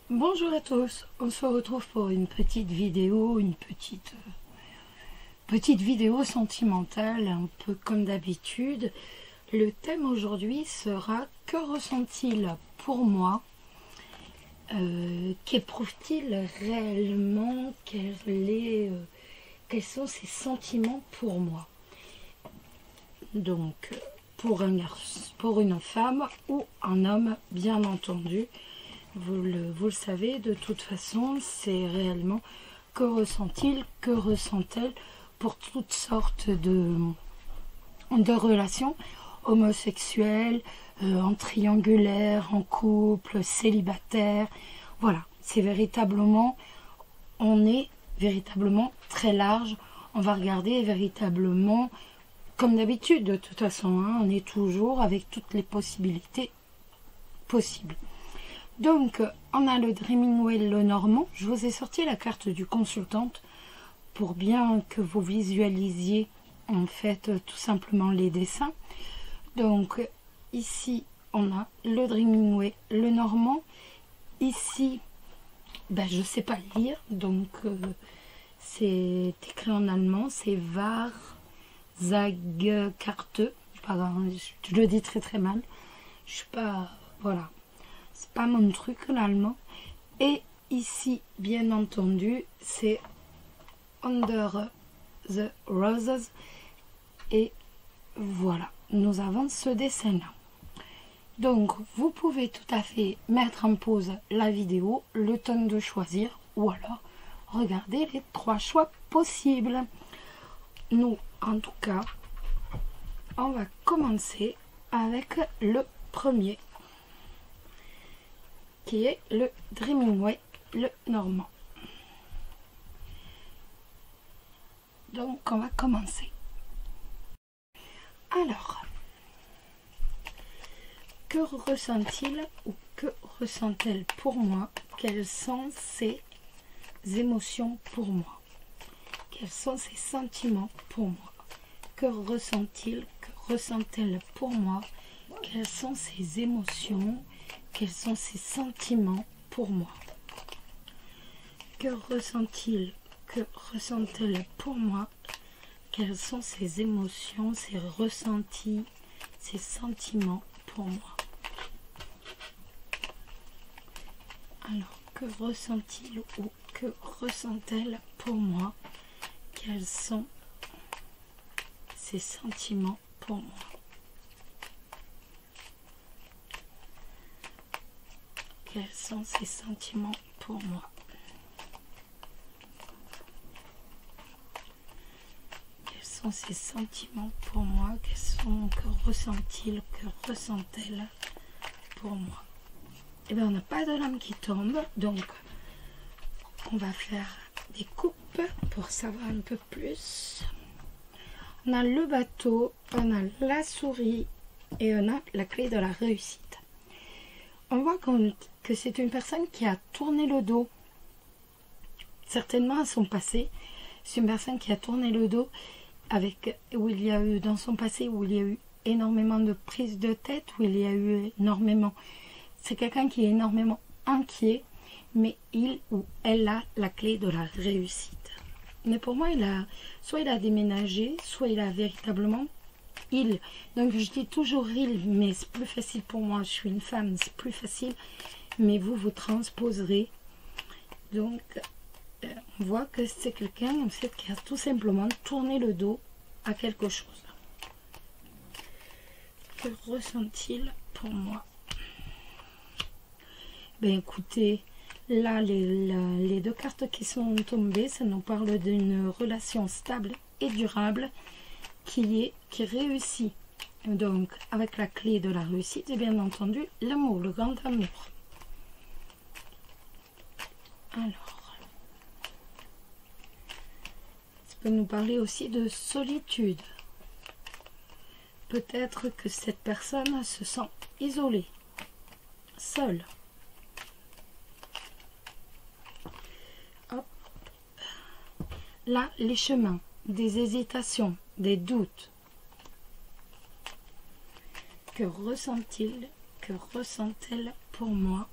Bonjour à tous, on se retrouve pour une petite vidéo, petite vidéo sentimentale, un peu comme d'habitude. Le thème aujourd'hui sera « Que ressent-il pour moi ?» Qu'éprouve-t-il réellement? Quels sont ses sentiments pour moi? Donc, pour un garçon, pour une femme ou un homme, bien entendu. Vous le savez, de toute façon, c'est réellement que ressent-il, que ressent-elle pour toutes sortes de relations homosexuelles, en triangulaire, en couple, célibataire. Voilà, c'est véritablement, on est véritablement très large. On va regarder véritablement, comme d'habitude, de toute façon, hein, on est toujours avec toutes les possibilités possibles. Donc, on a le Dreaming Wheel le Normand. Je vous ai sorti la carte du consultante pour bien que vous visualisiez en fait tout simplement les dessins. Donc, ici, on a le Dreaming Wheel le Normand. Ici, ben, je ne sais pas lire, donc c'est écrit en allemand, c'est Wahrsagerkarte. Je le dis très très mal. Je suis pas, voilà. C'est pas mon truc l'allemand. Et ici, bien entendu, c'est Under the Roses. Et voilà, nous avons ce dessin-là. Donc, vous pouvez tout à fait mettre en pause la vidéo, le temps de choisir, ou alors regarder les 3 choix possibles. Nous, en tout cas, on va commencer avec le premier, qui est le Dreaming Wheel le Normand. Donc, on va commencer. Alors, que ressent-il ou que ressent-elle pour moi? Quelles sont ses émotions pour moi? Quels sont ses sentiments pour moi? Que ressent-il? Que ressent-elle pour moi? Quelles sont ses émotions? Quels sont ses sentiments pour moi? Que ressent-il? Que ressent-elle pour moi? Quelles sont ses émotions, ses ressentis, ses sentiments pour moi? Alors, que ressent-il ou que ressent-elle pour moi? Quels sont ses sentiments pour moi? Quels sont ses sentiments pour moi? Quels sont ses sentiments pour moi? Que ressent-il? Que ressent-elle pour moi? Eh bien, on n'a pas de lame qui tombe, donc on va faire des coupes pour savoir un peu plus. On a le bateau, on a la souris et on a la clé de la réussite. On voit que c'est une personne qui a tourné le dos, certainement à son passé. C'est une personne qui a tourné le dos, où il y a eu, dans son passé, où il y a eu énormément de prises de tête, où il y a eu énormément... C'est quelqu'un qui est énormément inquiet, mais il ou elle a la clé de la réussite. Mais pour moi, soit il a déménagé, soit il a véritablement... Donc je dis toujours il, mais c'est plus facile pour moi, je suis une femme, c'est plus facile, mais vous transposerez. Donc on voit que c'est quelqu'un en fait qui a tout simplement tourné le dos à quelque chose. Que ressent-il pour moi? Ben écoutez, là les 2 cartes qui sont tombées, ça nous parle d'une relation stable et durable qui réussit. Donc avec la clé de la réussite et bien entendu l'amour, le grand amour. Alors, ça peut nous parler aussi de solitude. Peut-être que cette personne se sent isolée, seule. Hop. Là, les chemins, des hésitations, des doutes. Que ressent-il? Que ressent-elle pour moi?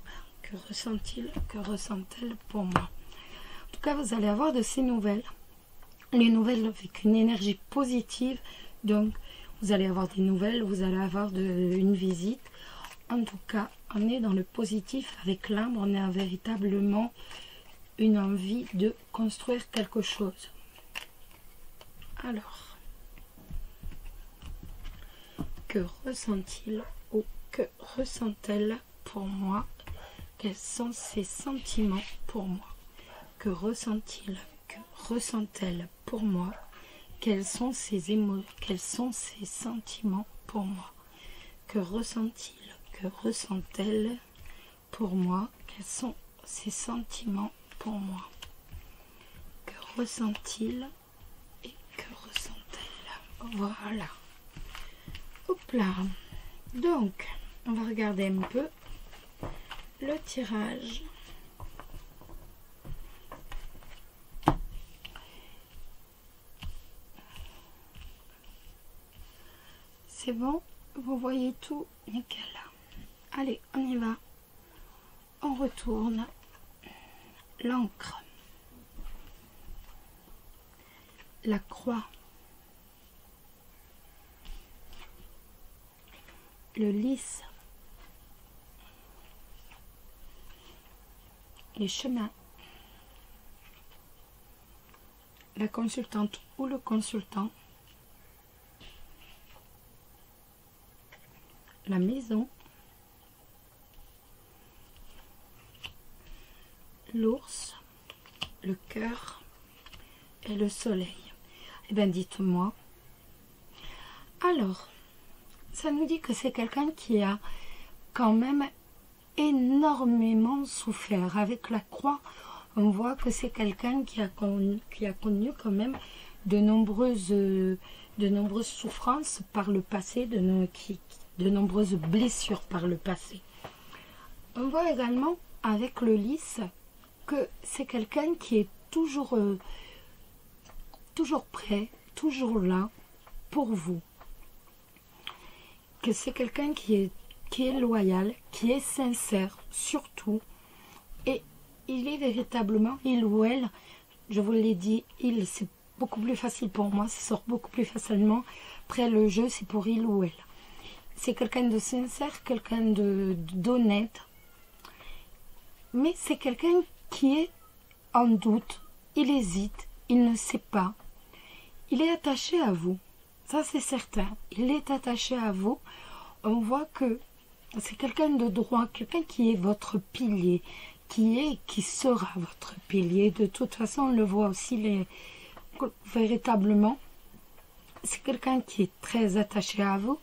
Que ressent-il, que ressent-elle pour moi? En tout cas, vous allez avoir de ces nouvelles. Les nouvelles avec une énergie positive. Donc, vous allez avoir des nouvelles, vous allez avoir une visite. En tout cas, on est dans le positif avec l'arbre. On a véritablement une envie de construire quelque chose. Alors, que ressent-il ou que ressent-elle pour moi? Quels sont ses sentiments pour moi? Que ressent-il, que ressent-elle pour moi? Quels sont ses émotions, quels sont ses sentiments pour moi? Que ressent-il, que ressent-elle pour moi? Quels sont ses sentiments pour moi? Que ressent-il et que ressent-elle? Voilà. Hop là. Donc, on va regarder un peu le tirage. C'est bon, vous voyez tout nickel. Allez, on y va. On retourne l'encre, la croix, le lys, les chemins, la consultante ou le consultant, la maison, l'ours, le cœur et le soleil. Eh bien, dites-moi. Alors, ça nous dit que c'est quelqu'un qui a quand même énormément souffert. Avec la croix, on voit que c'est quelqu'un qui a connu quand même de nombreuses souffrances par le passé, de nombreuses blessures par le passé. On voit également avec le lys que c'est quelqu'un qui est toujours prêt, toujours là pour vous. Que c'est quelqu'un qui est loyal, qui est sincère surtout, et il est véritablement, il ou elle, je vous l'ai dit, c'est beaucoup plus facile pour moi, ça sort beaucoup plus facilement. Après le jeu, c'est pour il ou elle. C'est quelqu'un de sincère, quelqu'un d'honnête, mais c'est quelqu'un qui est en doute, il hésite, il ne sait pas. Il est attaché à vous, ça c'est certain, il est attaché à vous. On voit que c'est quelqu'un de droit, quelqu'un qui est votre pilier, qui sera votre pilier. De toute façon, on le voit aussi véritablement. C'est quelqu'un qui est très attaché à vous,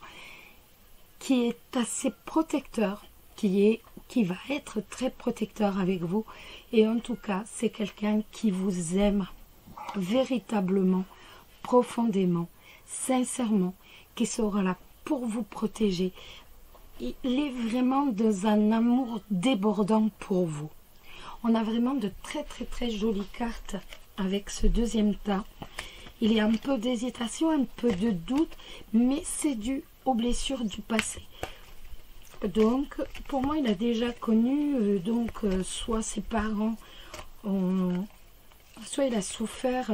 qui est assez protecteur, qui va être très protecteur avec vous. Et en tout cas, c'est quelqu'un qui vous aime véritablement, profondément, sincèrement, qui sera là pour vous protéger. Il est vraiment dans un amour débordant pour vous. On a vraiment de très très très jolies cartes avec ce deuxième tas. Il y a un peu d'hésitation, un peu de doute, mais c'est dû aux blessures du passé. Donc, pour moi, il a déjà connu, soit ses parents, soit il a souffert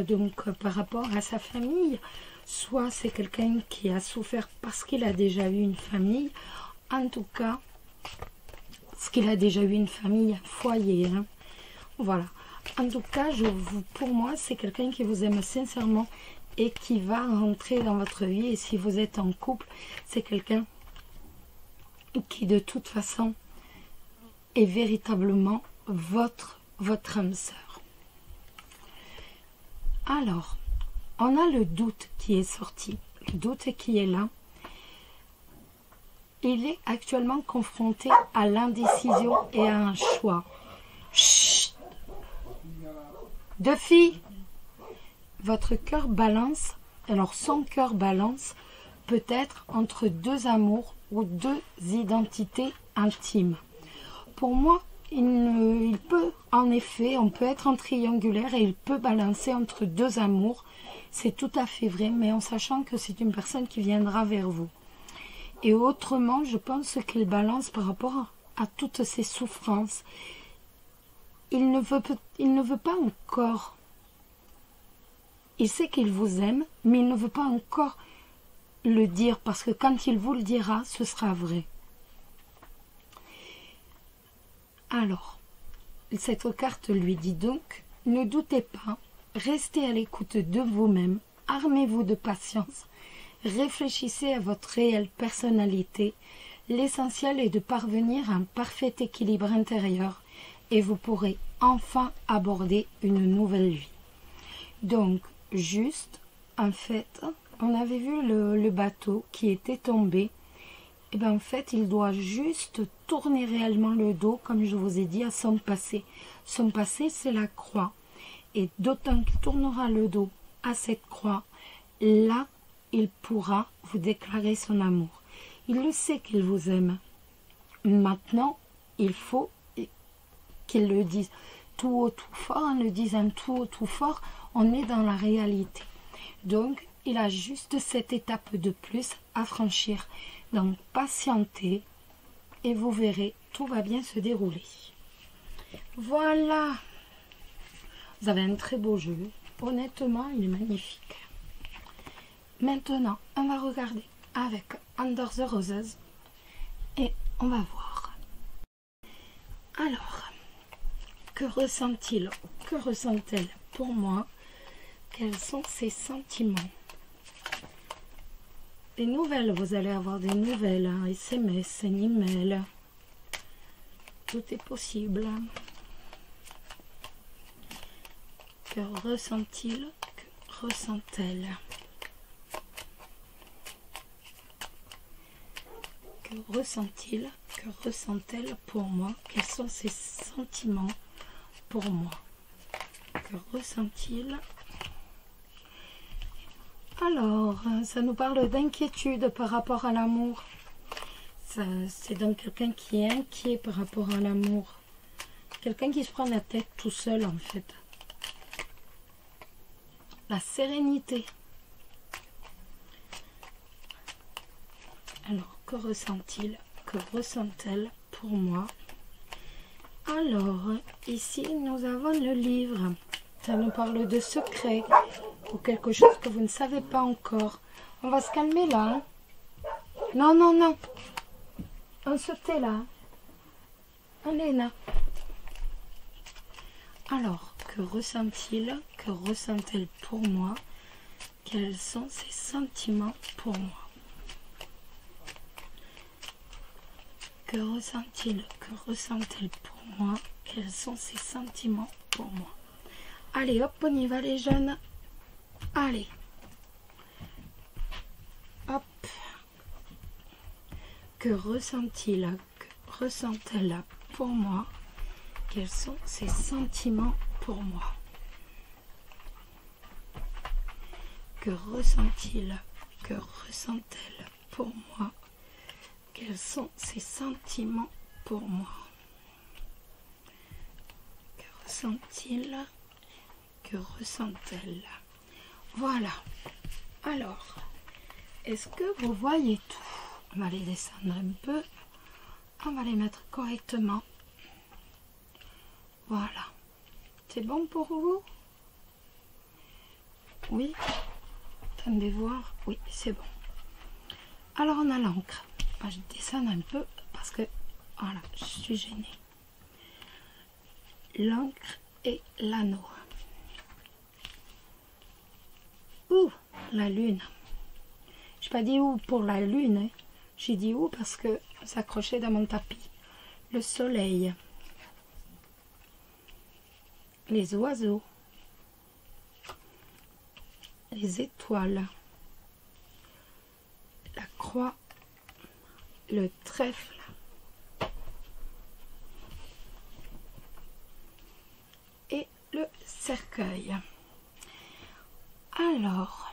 par rapport à sa famille, soit c'est quelqu'un qui a souffert parce qu'il a déjà eu une famille. En tout cas, parce qu'il a déjà eu une famille, un foyer. Hein. Voilà. En tout cas, pour moi, c'est quelqu'un qui vous aime sincèrement et qui va rentrer dans votre vie. Et si vous êtes en couple, c'est quelqu'un qui, de toute façon, est véritablement votre âme sœur. Alors, on a le doute qui est sorti. Le doute qui est là. Il est actuellement confronté à l'indécision et à un choix. Chut. Deux filles, votre cœur balance, alors son cœur balance peut-être entre deux amours ou deux identités intimes. Pour moi, il peut, en effet, on peut être en triangulaire et il peut balancer entre deux amours. C'est tout à fait vrai, mais en sachant que c'est une personne qui viendra vers vous. Et autrement, je pense qu'il balance par rapport à toutes ces souffrances. Il ne veut pas encore. Il sait qu'il vous aime, mais il ne veut pas encore le dire, parce que quand il vous le dira, ce sera vrai. Alors, cette carte lui dit donc, ne doutez pas, restez à l'écoute de vous-même, armez-vous de patience, réfléchissez à votre réelle personnalité. L'essentiel est de parvenir à un parfait équilibre intérieur et vous pourrez enfin aborder une nouvelle vie. Donc, juste, en fait, on avait vu le bateau qui était tombé. Et bien en fait, il doit juste tourner réellement le dos, comme je vous ai dit, à son passé. Son passé, c'est la croix. Et d'autant qu'il tournera le dos à cette croix, là, il pourra vous déclarer son amour. Il le sait qu'il vous aime. Maintenant, il faut qu'il le dise tout haut, tout fort. En le disant tout haut, tout fort, on est dans la réalité. Donc, il a juste cette étape de plus à franchir. Donc, patientez et vous verrez, tout va bien se dérouler. Voilà. Vous avez un très beau jeu. Honnêtement, il est magnifique. Maintenant, on va regarder avec Under the Roses et on va voir. Alors, que ressent-il? Que ressent-elle pour moi? Quels sont ses sentiments? Des nouvelles, vous allez avoir des nouvelles, hein, SMS, un email. Tout est possible. Que ressent-il? Que ressent-elle? Que ressent-il? Que ressent-elle pour moi? Quels sont ses sentiments pour moi? Que ressent-il? Alors, ça nous parle d'inquiétude par rapport à l'amour. C'est donc quelqu'un qui est inquiet par rapport à l'amour. Quelqu'un qui se prend la tête tout seul, en fait. La sérénité. Alors, que ressent-il? Que ressent-elle pour moi? Alors, ici, nous avons le livre. Ça nous parle de secrets ou quelque chose que vous ne savez pas encore. On va se calmer là. Hein? Non, non, non. On se tait là. Allez là. Alors, que ressent-il? Que ressent-elle pour moi? Quels sont ses sentiments pour moi? Que ressent-il? Que ressent-elle pour moi? Quels sont ses sentiments pour moi? Allez, hop, on y va les jeunes. Allez. Hop. Que ressent-il? Que ressent-elle pour moi? Quels sont ses sentiments pour moi? Que ressent-il? Que ressent-elle pour moi? Quels sont ses sentiments pour moi? Que ressent-il? Que ressent-elle? Voilà. Alors, est-ce que vous voyez tout? On va les descendre un peu. On va les mettre correctement. Voilà. C'est bon pour vous? Oui. Attendez voir. Oui, c'est bon. Alors, on a l'encre. Je descends un peu parce que, voilà, je suis gênée. L'encre et l'anneau. Ouh, la lune. Je n'ai pas dit où pour la lune. Hein. J'ai dit où parce que c'est accroché dans mon tapis. Le soleil. Les oiseaux. Les étoiles. La croix. Le trèfle. Et le cercueil. Alors,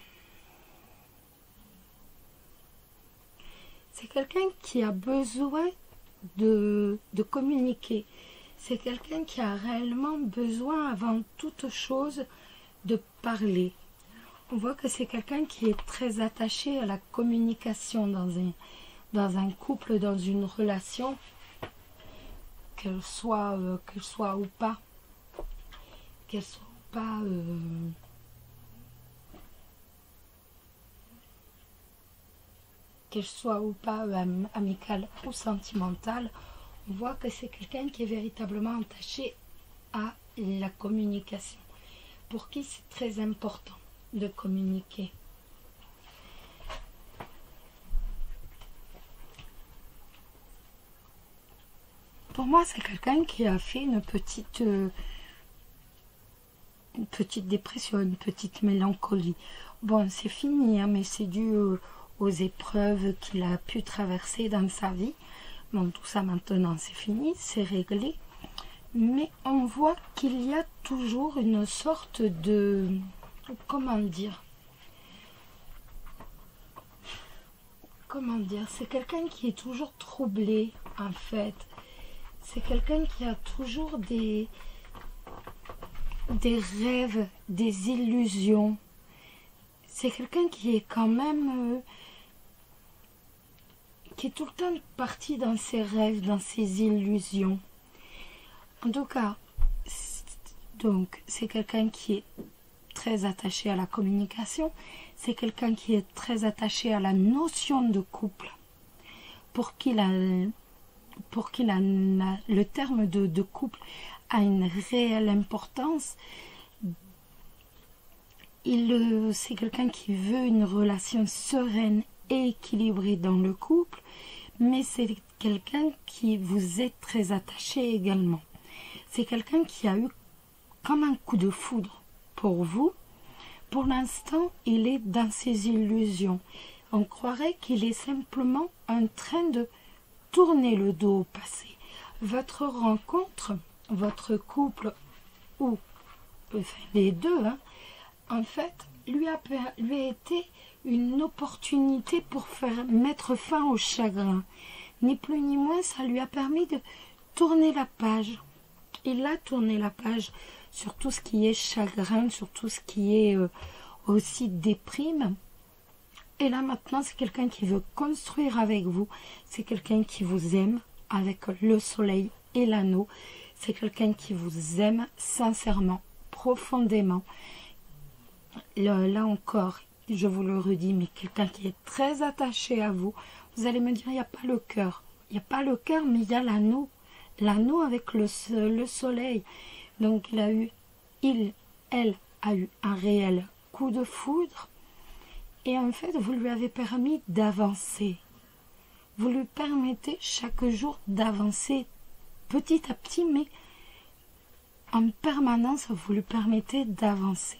c'est quelqu'un qui a besoin de communiquer. C'est quelqu'un qui a réellement besoin, avant toute chose, de parler. On voit que c'est quelqu'un qui est très attaché à la communication dans un couple, dans une relation. qu'elle soit ou pas, qu'elle soit ou pas amicale ou sentimentale, on voit que c'est quelqu'un qui est véritablement attaché à la communication. Pour qui c'est très important de communiquer. Pour moi, c'est quelqu'un qui a fait une petite dépression, une petite mélancolie. Bon, c'est fini, hein, mais c'est dû aux épreuves qu'il a pu traverser dans sa vie. Bon, tout ça maintenant, c'est fini, c'est réglé. Mais on voit qu'il y a toujours une sorte de... Comment dire, c'est quelqu'un qui est toujours troublé, en fait. C'est quelqu'un qui a toujours des rêves, des illusions. C'est quelqu'un qui est quand même... qui est tout le temps parti dans ses rêves, dans ses illusions. En tout cas, donc c'est quelqu'un qui est très attaché à la communication, c'est quelqu'un qui est très attaché à la notion de couple, pour qui le terme de couple a une réelle importance. C'est quelqu'un qui veut une relation sereine et équilibrée dans le couple, mais c'est quelqu'un qui vous est très attaché également. C'est quelqu'un qui a eu comme un coup de foudre pour vous. Pour l'instant, il est dans ses illusions. On croirait qu'il est simplement en train de tourner le dos au passé. Votre rencontre, votre couple, ou enfin, les deux, hein, en fait, lui a été une opportunité pour mettre fin au chagrin. Ni plus ni moins, ça lui a permis de tourner la page. Il a tourné la page sur tout ce qui est chagrin, sur tout ce qui est aussi déprime. Et là maintenant, c'est quelqu'un qui veut construire avec vous. C'est quelqu'un qui vous aime avec le soleil et l'anneau. C'est quelqu'un qui vous aime sincèrement, profondément. Là encore, je vous le redis, mais quelqu'un qui est très attaché à vous. Vous allez me dire, il n'y a pas le cœur. Il n'y a pas le cœur, mais il y a l'anneau. L'anneau avec le soleil. Donc elle a eu un réel coup de foudre. Et en fait, vous lui avez permis d'avancer. Vous lui permettez chaque jour d'avancer petit à petit, mais en permanence, vous lui permettez d'avancer.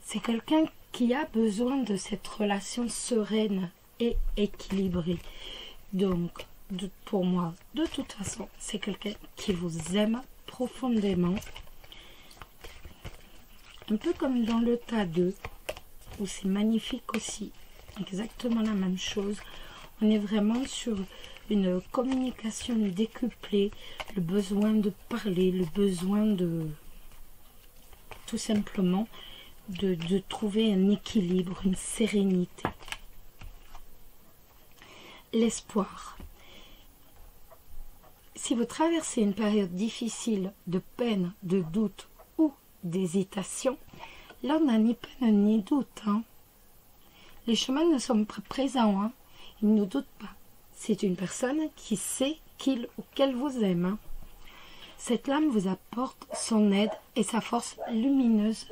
C'est quelqu'un qui a besoin de cette relation sereine et équilibrée. Donc, pour moi, de toute façon, c'est quelqu'un qui vous aime profondément. Un peu comme dans le tas 2, où c'est magnifique aussi. Exactement la même chose. On est vraiment sur une communication décuplée, le besoin de parler, le besoin de tout simplement de trouver un équilibre, une sérénité. L'espoir. Si vous traversez une période difficile de peine, de doute ou d'hésitation, là on n'a ni peine ni doute. Hein. Les chemins ne sont pas présents. Hein. Ils ne doutent pas. C'est une personne qui sait qu'il ou qu'elle vous aime. Hein. Cette lame vous apporte son aide et sa force lumineuse.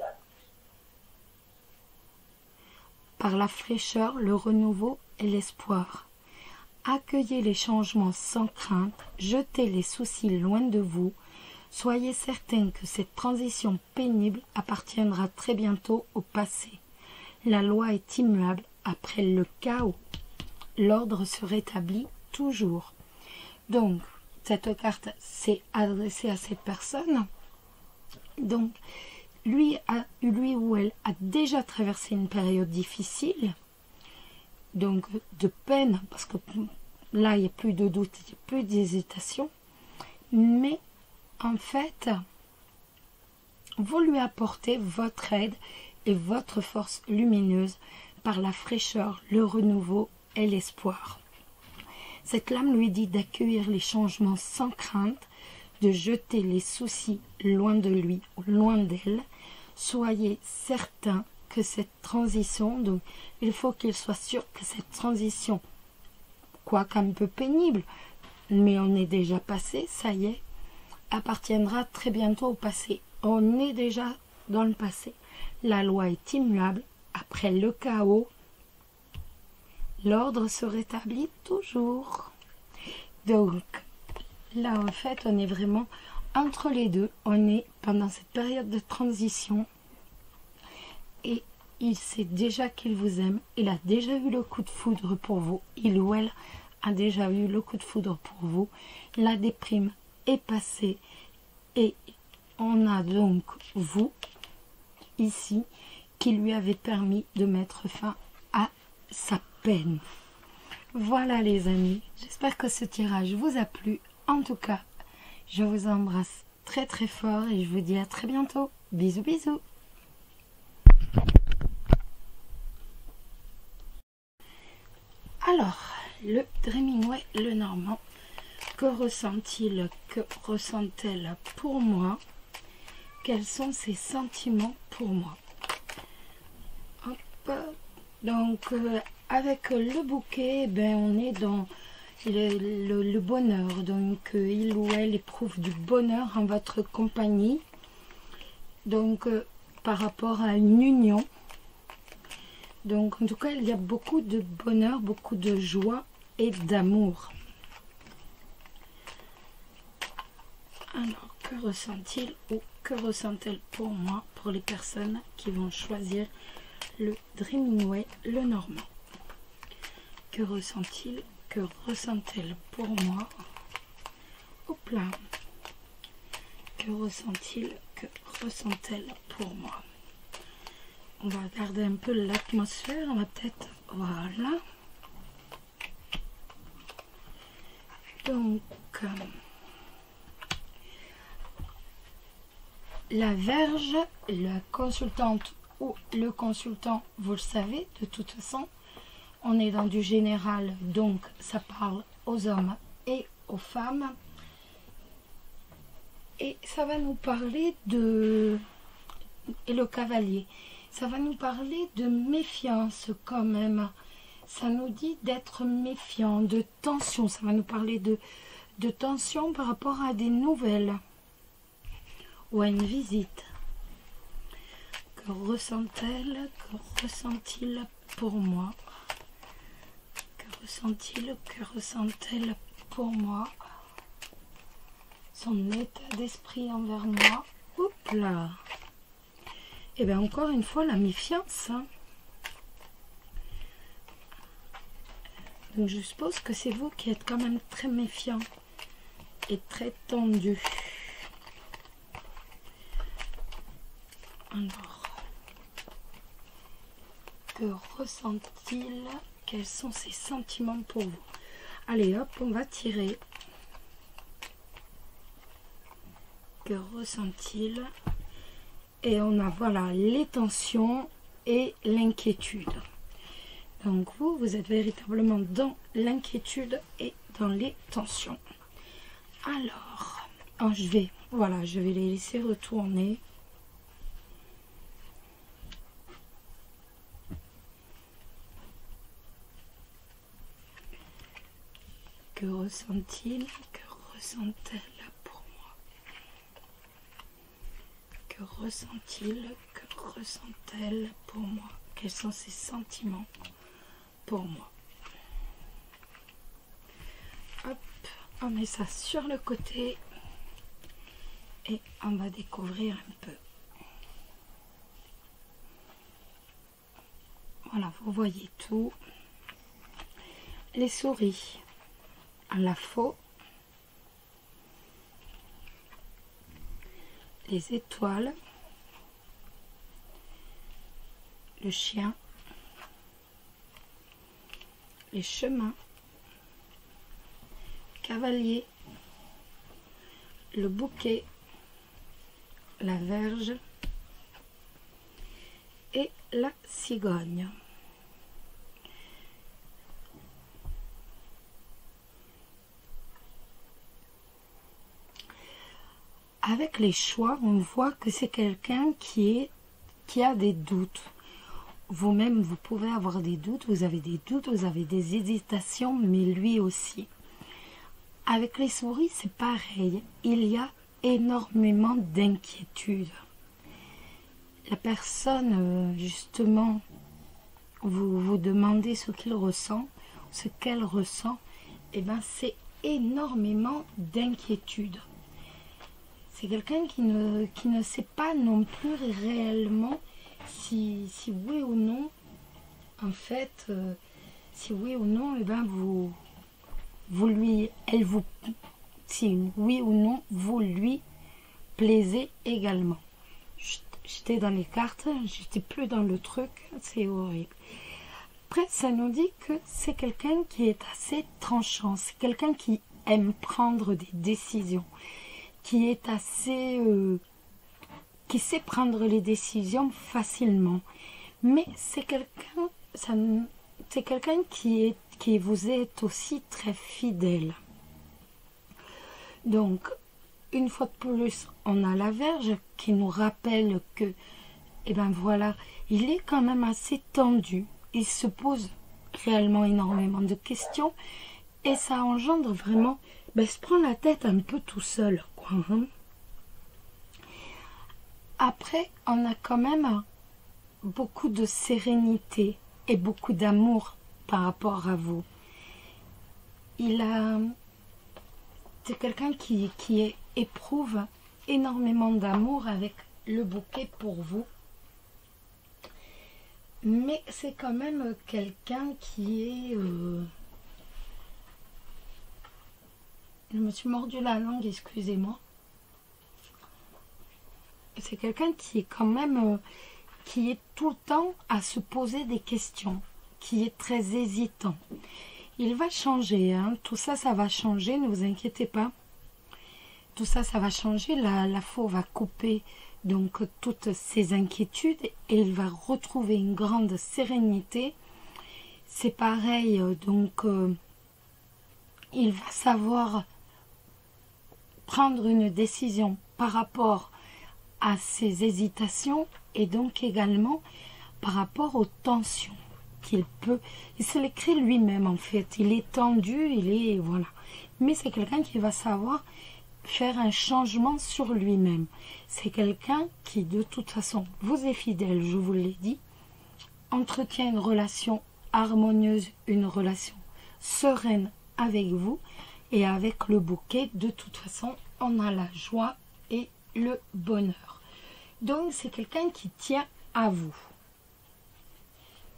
Par la fraîcheur, le renouveau et l'espoir. Accueillez les changements sans crainte, jetez les soucis loin de vous. Soyez certain que cette transition pénible appartiendra très bientôt au passé. La loi est immuable après le chaos. L'ordre se rétablit toujours. Donc, cette carte s'est adressée à cette personne. Donc, lui ou elle a déjà traversé une période difficile. Donc, de peine, parce que là, il n'y a plus de doute, il n'y a plus d'hésitation. Mais, en fait, vous lui apportez votre aide et votre force lumineuse par la fraîcheur, le renouveau et l'espoir. Cette lame lui dit d'accueillir les changements sans crainte, de jeter les soucis loin de lui ou loin d'elle. Soyez certain que cette transition, donc il faut qu'il soit sûr que cette transition, quoique un peu pénible, mais on est déjà passé, ça y est, appartiendra très bientôt au passé. On est déjà dans le passé. La loi est immuable. Après le chaos, l'ordre se rétablit toujours. Donc, là, en fait, on est vraiment entre les deux. On est pendant cette période de transition. Et il sait déjà qu'il vous aime. Il a déjà eu le coup de foudre pour vous. Il ou elle a déjà eu le coup de foudre pour vous. La déprime est passée. Et on a donc vous, ici, qui lui avez permis de mettre fin à sa peine. Voilà les amis, j'espère que ce tirage vous a plu. En tout cas, je vous embrasse très très fort et je vous dis à très bientôt. Bisous bisous. Alors, le Dreaming le Normand, que ressent-il, que ressent-elle pour moi? Quels sont ses sentiments pour moi? Hop. Donc, avec le bouquet, on est dans le bonheur. Donc, il ou elle éprouve du bonheur en votre compagnie. Donc, par rapport à une union. Donc, en tout cas, il y a beaucoup de bonheur, beaucoup de joie et d'amour. Alors, que ressent-il ou que ressent-elle pour moi, pour les personnes qui vont choisir le Dreaming le Normand? Que ressent-il, que ressent-elle pour moi? Hop là. Que ressent-il, que ressent-elle pour moi? On va regarder un peu l'atmosphère, on va peut-être... Voilà. Donc... la Vierge, la consultante ou le consultant, vous le savez, de toute façon, on est dans du général, donc ça parle aux hommes et aux femmes. Et ça va nous parler de... Et le cavalier, ça va nous parler de méfiance quand même. Ça nous dit d'être méfiant, de tension, ça va nous parler de tension par rapport à des nouvelles. Ou à une visite. Que ressent-elle, que ressent-il pour moi? Que ressent-il, que ressent-elle pour moi? Son état d'esprit envers moi. Oups là. Et bien encore une fois, la méfiance. Hein. Donc je suppose que c'est vous qui êtes quand même très méfiant et très tendu. Alors, que ressent-il? Quels sont ses sentiments pour vous? Allez hop, on va tirer. Que ressent-il? Et on a, voilà, les tensions et l'inquiétude. Donc vous êtes véritablement dans l'inquiétude et dans les tensions. Alors, je vais les laisser retourner. Que ressent-il? Que ressent-elle pour moi? Que ressent-il? Que ressent-elle pour moi? Quels sont ses sentiments pour moi? Hop, on met ça sur le côté et on va découvrir un peu. Voilà, vous voyez tout. Les souris. La faux, les étoiles, le chien, les chemins, cavalier, le bouquet, la verge et la cigogne. avec les choix, on voit que c'est quelqu'un qui a des doutes. Vous-même, vous pouvez avoir des doutes, vous avez des hésitations, mais lui aussi. Avec les souris, c'est pareil. Il y a énormément d'inquiétude. La personne, justement, vous demandez ce qu'il ressent, ce qu'elle ressent, et bien c'est énormément d'inquiétude. C'est quelqu'un qui ne sait pas non plus réellement si oui ou non, en fait, si oui ou non, et ben si oui ou non, vous lui plaisez également. J'étais dans les cartes, j'étais plus dans le truc, c'est horrible. Après, ça nous dit que c'est quelqu'un qui est assez tranchant, c'est quelqu'un qui aime prendre des décisions, qui est assez... qui sait prendre les décisions facilement. Mais c'est quelqu'un qui vous est aussi très fidèle. Donc, une fois de plus, on a la Vierge qui nous rappelle que, eh ben voilà, il est quand même assez tendu. Il se pose réellement énormément de questions et ça engendre vraiment, se prend la tête un peu tout seul, quoi. Après, on a quand même beaucoup de sérénité et beaucoup d'amour par rapport à vous. C'est quelqu'un qui éprouve énormément d'amour avec le bouquet pour vous. Mais c'est quand même quelqu'un qui est... Je me suis mordu la langue, excusez-moi. C'est quelqu'un qui est quand même... qui est tout le temps à se poser des questions, qui est très hésitant. Il va changer, hein. Tout ça, ça va changer, ne vous inquiétez pas. Tout ça, ça va changer. La faux va couper donc toutes ses inquiétudes et il va retrouver une grande sérénité. C'est pareil, donc il va savoir prendre une décision par rapport à ses hésitations et donc également par rapport aux tensions qu'il peut. Il se les crée lui-même en fait. Il est tendu, voilà. Mais c'est quelqu'un qui va savoir faire un changement sur lui-même. C'est quelqu'un qui de toute façon vous est fidèle, je vous l'ai dit, entretient une relation harmonieuse, une relation sereine avec vous et avec le bouquet. De toute façon, on a la joie et le bonheur. Donc c'est quelqu'un qui tient à vous.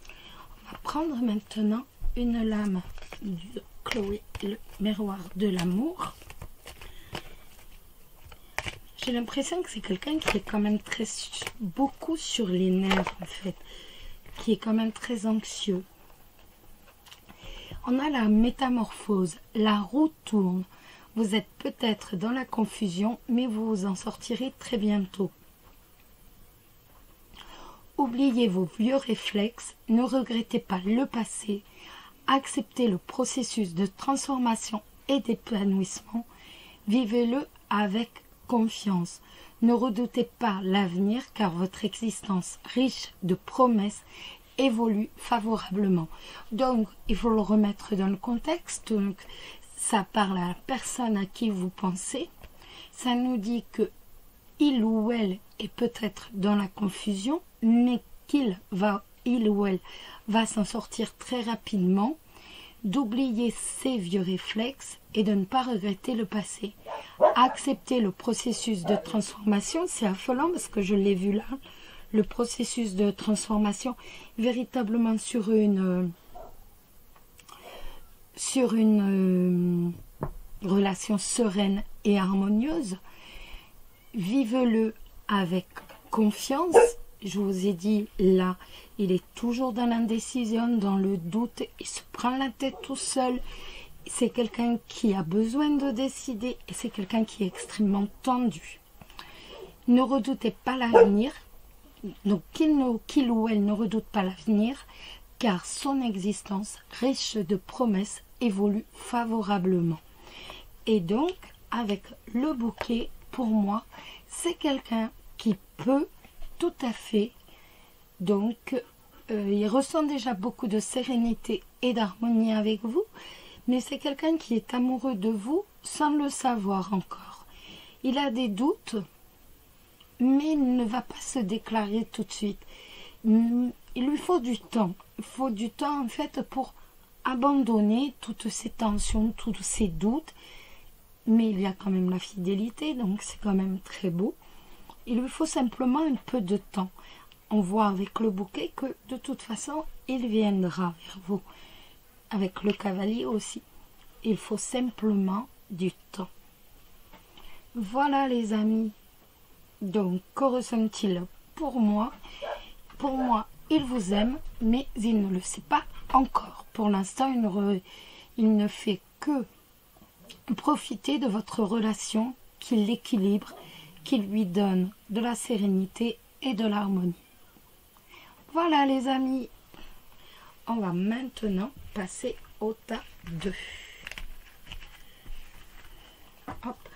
On va prendre maintenant une lame de Chloé, le miroir de l'amour. J'ai l'impression que c'est quelqu'un qui est quand même beaucoup sur les nerfs en fait, qui est quand même très anxieux. On a la métamorphose, la roue tourne. Vous êtes peut-être dans la confusion, mais vous vous en sortirez très bientôt. Oubliez vos vieux réflexes, ne regrettez pas le passé, acceptez le processus de transformation et d'épanouissement, vivez-le avec confiance. Ne redoutez pas l'avenir car votre existence riche de promesses évolue favorablement. Donc, il faut le remettre dans le contexte. Donc, ça parle à la personne à qui vous pensez. Ça nous dit que il ou elle est peut-être dans la confusion, mais il ou elle va s'en sortir très rapidement, d'oublier ses vieux réflexes et de ne pas regretter le passé. Accepter le processus de transformation, c'est affolant parce que je l'ai vu là, le processus de transformation véritablement sur une relation sereine et harmonieuse. Vivez-le avec confiance. Je vous ai dit là, il est toujours dans l'indécision, dans le doute, il se prend la tête tout seul. C'est quelqu'un qui a besoin de décider et c'est quelqu'un qui est extrêmement tendu. Ne redoutez pas l'avenir, donc qu'il ou elle ne redoute pas l'avenir, car son existence, riche de promesses, évolue favorablement. Et donc, avec le bouquet, pour moi, c'est quelqu'un qui peut tout à fait, donc, il ressent déjà beaucoup de sérénité et d'harmonie avec vous, mais c'est quelqu'un qui est amoureux de vous sans le savoir encore. Il a des doutes, mais il ne va pas se déclarer tout de suite. Il lui faut du temps. Il faut du temps, en fait, pour abandonner toutes ces tensions, tous ces doutes. Mais il y a quand même la fidélité, donc c'est quand même très beau. Il lui faut simplement un peu de temps. On voit avec le bouquet que, de toute façon, il viendra vers vous. Avec le cavalier aussi. Il faut simplement du temps. Voilà les amis. Donc, que ressent-il pour moi? Pour moi, il vous aime, mais il ne le sait pas encore. Pour l'instant, il ne fait que profiter de votre relation, qui l'équilibre, qui lui donne de la sérénité et de l'harmonie. Voilà les amis. On va maintenant passer au tas 2. Hop.